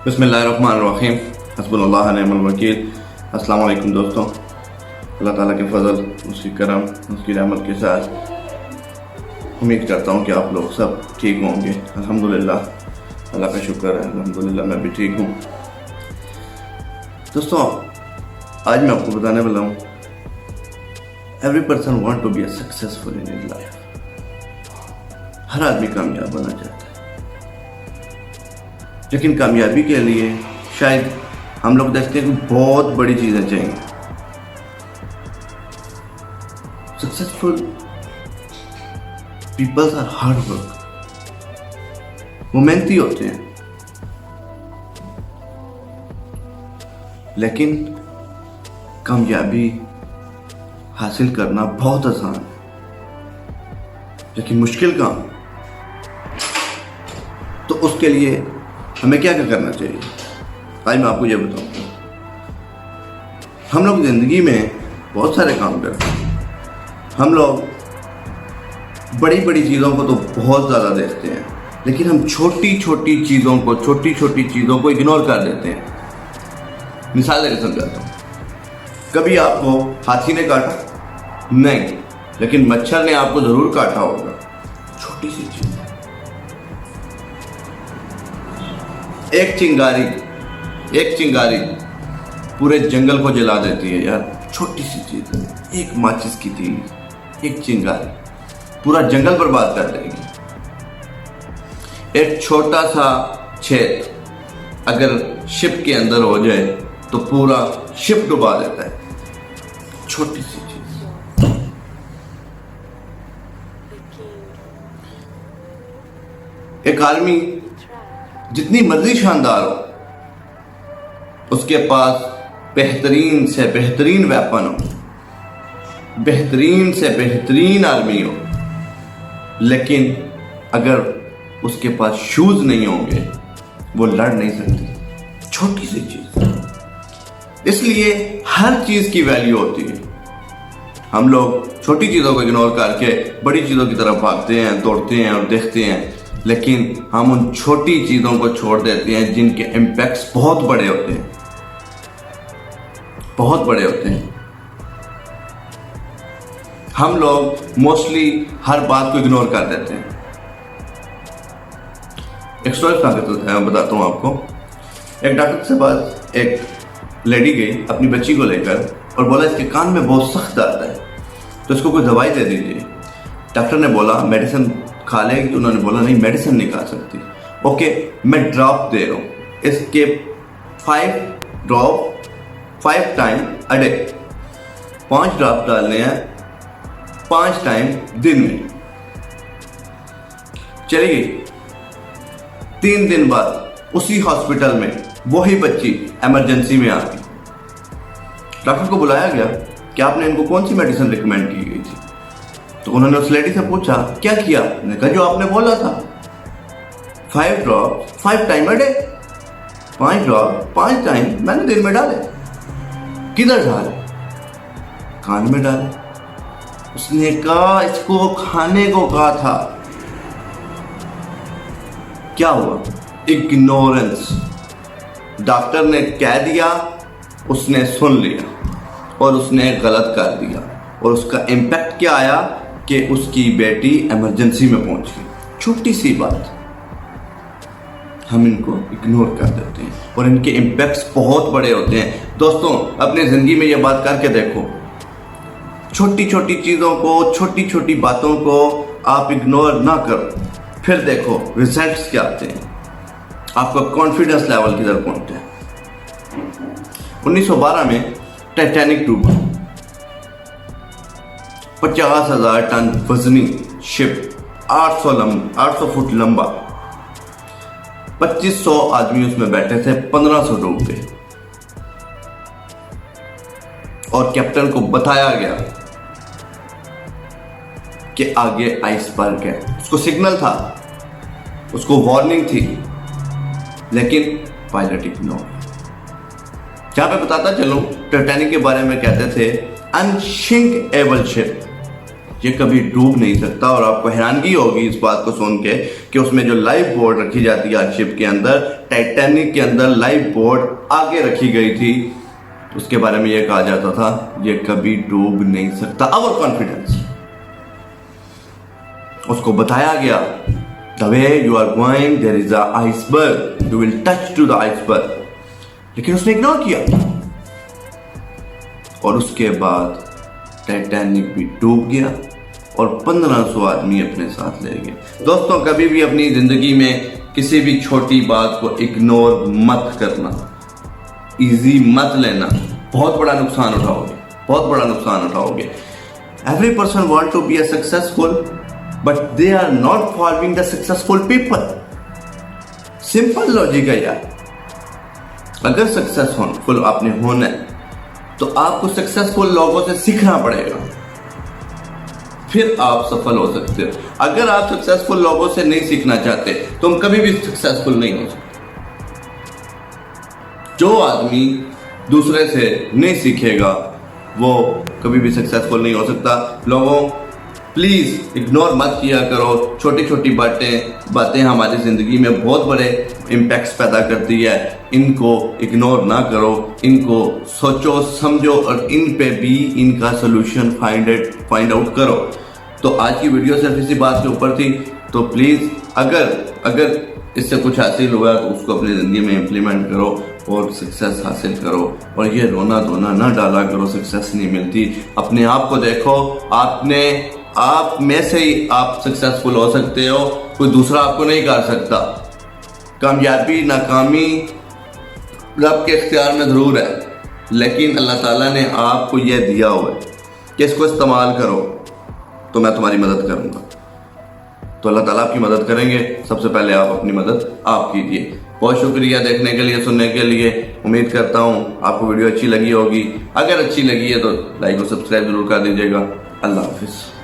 बिस्मिल्लाहिर्रहमानिर्रहीम हस्बुल्लाह व निअमल वकील। अस्सलाम वालेकुम दोस्तों। अल्लाह ताला के फजल, उसकी करम, उसकी रहमत के साथ उम्मीद करता हूँ कि आप लोग सब ठीक होंगे। अल्हम्दुलिल्लाह, अल्लाह का शुक्र है, अल्हम्दुलिल्लाह मैं भी ठीक हूँ। दोस्तों, आज मैं आपको बताने वाला हूँ, every person want to be successful in his life. हर आदमी कामयाब बनना चाहता है, लेकिन कामयाबी के लिए शायद हम लोग देखते हैं कि बहुत बड़ी चीज़ें चाहिए। Successful peoples are hard work, वो मेहनती होते हैं, लेकिन कामयाबी हासिल करना बहुत आसान है, लेकिन मुश्किल काम। तो उसके लिए हमें क्या क्या करना चाहिए, आज मैं आपको ये बताऊंगा। हम लोग जिंदगी में बहुत सारे काम करते हैं। हम लोग बड़ी बड़ी चीज़ों को तो बहुत ज़्यादा देखते हैं, लेकिन हम छोटी छोटी चीज़ों को इग्नोर कर देते हैं। मिसाल देकर समझाता हूँ। कभी आपको हाथी ने काटा? नहीं, लेकिन मच्छर ने आपको ज़रूर काटा होगा। छोटी सी चीज़। एक चिंगारी पूरे जंगल को जला देती है यार। छोटी सी चीज, एक माचिस की तीली, एक चिंगारी पूरा जंगल बर्बाद कर देगी। एक छोटा सा छेद अगर शिप के अंदर हो जाए तो पूरा शिप डुबा देता है। छोटी सी चीज। एक आर्मी जितनी मर्जी शानदार हो, उसके पास बेहतरीन से बेहतरीन वेपन हो, बेहतरीन से बेहतरीन आर्मी हो, लेकिन अगर उसके पास शूज नहीं होंगे वो लड़ नहीं सकती। छोटी सी चीज। इसलिए हर चीज की वैल्यू होती है। हम लोग छोटी चीजों को इग्नोर करके बड़ी चीजों की तरफ भागते हैं, दौड़ते हैं और देखते हैं, लेकिन हम उन छोटी चीजों को छोड़ देते हैं जिनके इम्पैक्ट्स बहुत बड़े होते हैं, बहुत बड़े होते हैं। हम लोग मोस्टली हर बात को इग्नोर कर देते हैं। एक स्टोरी बताता हूं आपको। एक डॉक्टर के पास एक लेडी गई अपनी बच्ची को लेकर और बोला इसके कान में बहुत सख्त दर्द है, तो इसको कोई दवाई दे दीजिए। डॉक्टर ने बोला मेडिसिन खा लेगी? उन्होंने बोला नहीं, मेडिसिन नहीं खा सकती। ओके, मैं ड्रॉप दे रहा हूं, इसके 5 drop 5 time a day, 5 drop डालने हैं 5 टाइम दिन में। चली गई। 3 दिन बाद उसी हॉस्पिटल में वही बच्ची इमरजेंसी में आ गई। डॉक्टर को बुलाया गया कि आपने इनको कौन सी मेडिसिन रिकमेंड की गई थी? तो उन्होंने उस लेडी से पूछा क्या किया? मैंने कहा जो आपने बोला था, 5 drop 5 time a day, 5 drop 5 time मैंने दिन में डाले। किधर डाले? कान में डाले। उसने कहा इसको खाने को कहा था। क्या हुआ? इग्नोरेंस। डॉक्टर ने कह दिया, उसने सुन लिया और उसने गलत कर दिया, और उसका इम्पैक्ट क्या आया कि उसकी बेटी इमरजेंसी में पहुंच गई। छोटी सी बात हम इनको इग्नोर कर देते हैं और इनके इम्पैक्ट्स बहुत बड़े होते हैं। दोस्तों, अपनी जिंदगी में ये बात करके देखो। छोटी छोटी चीजों को, छोटी छोटी बातों को आप इग्नोर ना करो, फिर देखो रिजल्ट्स क्या आते हैं। आपका कॉन्फिडेंस लेवल किधर पहुंचता है। 1912 में टाइटैनिक डूबा। 50,000 टन वजनी शिप, 800 फुट लंबा, 2500 आदमी उसमें बैठे थे, 1500 डूब गए। और कैप्टन को बताया गया कि आगे आइसबर्ग है। उसको सिग्नल था, उसको वार्निंग थी, लेकिन पायलट इग्नोर। जहां पे बताता चलूं, टाइटैनिक के बारे में कहते थे अनसिंकेबल शिप, ये कभी डूब नहीं सकता। और आपको हैरानगी होगी इस बात को सुन के कि उसमें जो लाइफ बोट रखी जाती है हर शिप के अंदर, टाइटैनिक के अंदर लाइफ बोट आगे रखी गई थी, उसके बारे में यह कहा जाता था ये कभी डूब नहीं सकता। आवर कॉन्फिडेंस, उसको बताया गया the way you are going there is a iceberg, you will touch to the iceberg, लेकिन उसने इग्नोर किया और उसके बाद टाइटैनिक भी डूब गया और 1500 आदमी अपने साथ ले गए। दोस्तों, कभी भी अपनी जिंदगी में किसी भी छोटी बात को इग्नोर मत करना, इजी मत लेना, बहुत बड़ा नुकसान उठाओगे, बहुत बड़ा नुकसान उठाओगे। Every person want to be a successful but they are not following the successful people. Simple logic है यार। अगर सक्सेसफुल आपने होना है तो आपको सक्सेसफुल लोगों से सीखना पड़ेगा, फिर आप सफल हो सकते हो। अगर आप सक्सेसफुल लोगों से नहीं सीखना चाहते तो हम कभी भी सक्सेसफुल नहीं हो सकते। जो आदमी दूसरे से नहीं सीखेगा वो कभी भी सक्सेसफुल नहीं हो सकता। लोगों, प्लीज इग्नोर मत किया करो। छोटी छोटी बातें हमारी जिंदगी में बहुत बड़े इम्पैक्ट्स पैदा करती है। इनको इग्नोर ना करो, इनको सोचो समझो और इन पे भी इनका सोल्यूशन फाइंड आउट करो। तो आज की वीडियो सिर्फ इसी बात के ऊपर थी। तो प्लीज अगर इससे कुछ हासिल हुआ तो उसको अपनी जिंदगी में इम्प्लीमेंट करो और सक्सेस हासिल करो। और ये रोना धोना ना डाला करो, सक्सेस नहीं मिलती। अपने आप को देखो, आप में से ही आप सक्सेसफुल हो सकते हो, कोई दूसरा आपको नहीं कर सकता। कामयाबी नाकामी रब के इख्तियार में जरूर है, लेकिन अल्लाह ताला ने आपको यह दिया हुआ है कि इसको इस्तेमाल करो तो मैं तुम्हारी मदद करूंगा। तो अल्लाह ताला आपकी मदद करेंगे। सबसे पहले आप अपनी मदद आप कीजिए। बहुत शुक्रिया देखने के लिए, सुनने के लिए। उम्मीद करता हूँ आपको वीडियो अच्छी लगी होगी। अगर अच्छी लगी है तो लाइक और सब्सक्राइब जरूर कर दीजिएगा। अल्लाह हाफिज।